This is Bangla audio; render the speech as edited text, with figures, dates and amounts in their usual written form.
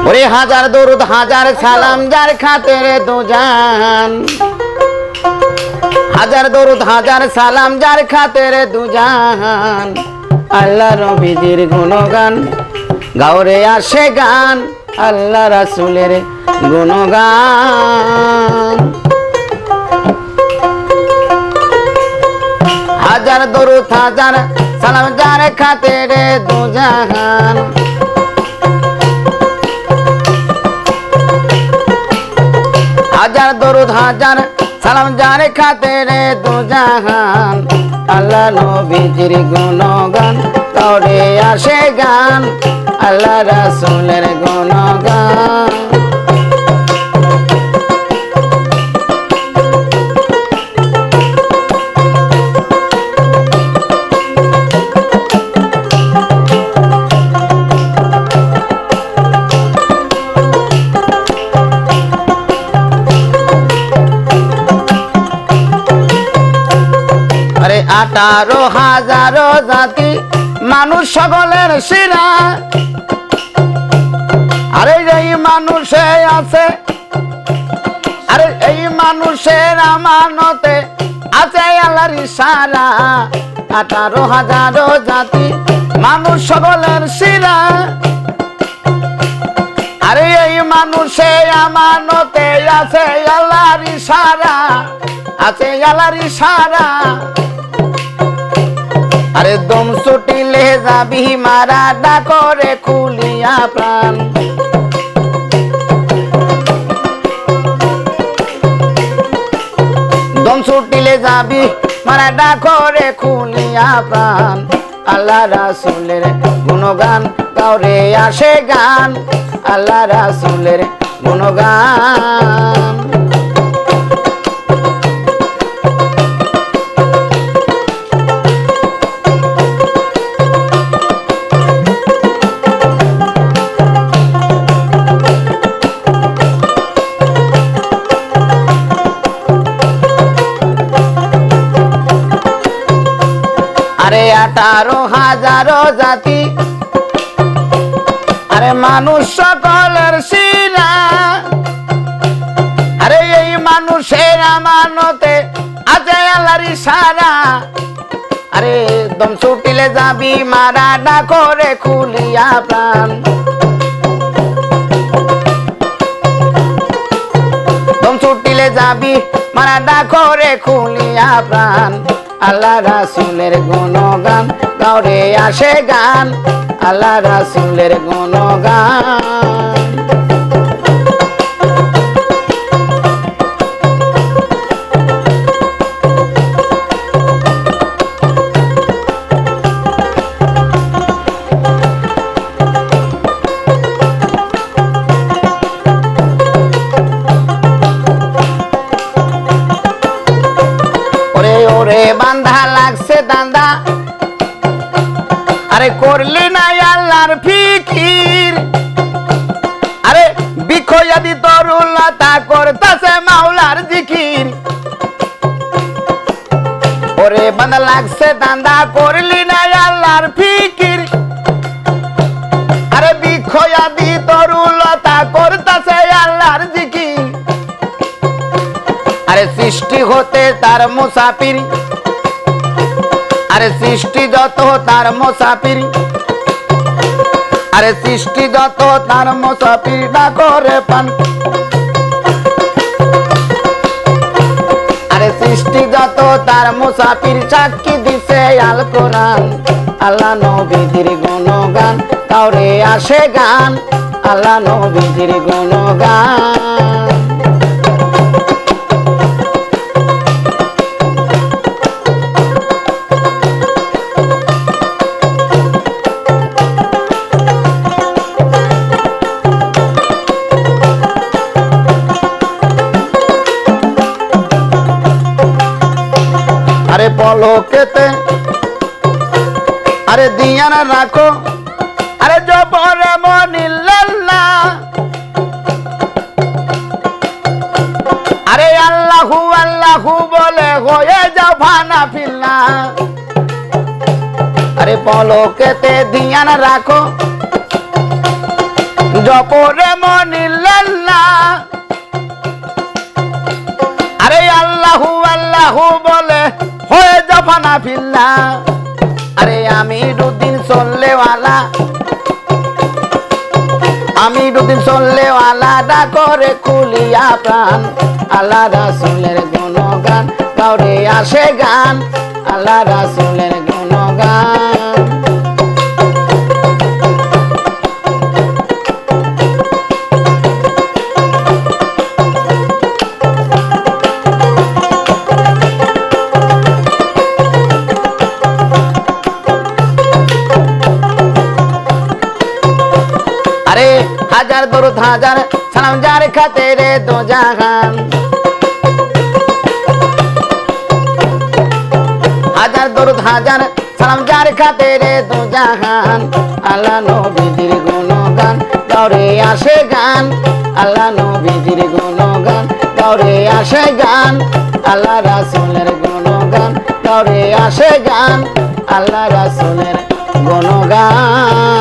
ওরে হাজার দরুদ হাজার সালাম যার খাতিরে দুজান, হাজার দরুদ হাজার সালাম যার খাতিরে দুজান। আল্লাহ নবীজির গুণগান গাওরে আসে গান, আল্লাহ রাসূলের গুণগান। হাজার দরুদ হাজার সালাম যার খাতিরে দুজান। হাজার দরুদ হাজার সালাম যার খাতিরে দুজাহান। আল্লাহ নবীজির গুণগান গাওরে আসে গান, আল্লাহ রাসূলের গুণগান। আরে 18,000 জাতি মানুষ সকলের সেরা। আরে এই মানুষে আছে, আরে এই মানুষের আমানতে আছে আল্লাহর ইশারা। 18,000 জাতি মানুষ সকলের সেরা। আরে এই মানুষের আমানতে আছে আল্লাহর ইশারা, আছে আল্লাহর ইশারা। আরে দম ছুটিলে যাবি মারা ডাকরে খুলিয়া প্রাণ। দম ছুটিলে যাবি মারা ডাকরে খুলিয়া প্রাণ। আল্লাহ রাসূলের গুণগান গাওরে আসে গান, আল্লাহ রাসূলের গুণগান। আরে 18,000 জাতি, আরে মানুষ সকলের সেরা। আরে এই মানুষের আমানতে আছে আল্লাহর ইশারা। আরে দম ছুটিলে যাবি মারা ডাকরে খুলিয়া প্রাণ। দম ছুটিলে যাবি মারা ডাকরে খুলিয়া প্রাণ। আল্লাহ রাসূলের গুণগান গাওরে আসে গান, আল্লাহ রাসূলের গুণগান। ওরে বান্ধা লাগছে দান্দা, আরে করলি না আল্লাহর ফিকির। আরে বিখয়াদি তরুলতা করতাছে মাওলার জিকির। ওরে বান্ধা লাগছে দান্দা করলি না আল্লাহর ফিকির। আরে বিখয়াদি তরুলতা করতাছে আল্লাহর জিকির। আরে সৃষ্টি হতে তার মুসাফির, আরে সৃষ্টি যত তার মুসাফির। আরে সৃষ্টি যত তার মুসাফির না করে পান। আরে সৃষ্টি যত তার মুসাফির সাক্ষী দিছে আল কোরআন। আল্লাহ নবীজির গুণগান গাওরে আসে গান, আল্লাহ নবীজির গুণগান। আরে পলকেতে আরে দিয়া না রাখো, আরে জবরে মনিল্লাহ। আরে আল্লাহু আল্লাহু বলে হয়ে যাও ভানা ফিল্লা। আরে পলকেতে দিয়া না রাখো, জপরে মনিল্লাহ আরে আল্লাহু আল্লাহু বলে হয়ে জফানা ফিল্লা আরে আমিরুদ্দিন চললেওয়ালা আমিরুদ্দিন চললেওয়ালা ডাকরে খুলিয়া প্রাণ আল্লাহ রাসূলের গুণগান গাওরে আসে গান আল্লাহ রাসূলের গুণগান আরে হাজার দরুদ হাজার সালাম যার খাতিরে দো জাহান হাজার দরুদ হাজার সালাম যার খাতিরে দো জাহান আল্লাহ নবীজির গুণগান গাওরে আসে গান আল্লাহ নবীজির গুণগান গাওরে আসে গান আল্লাহ রাসূলের গুণগান গাওরে আসে গান আল্লাহ রাসূলের গুণগান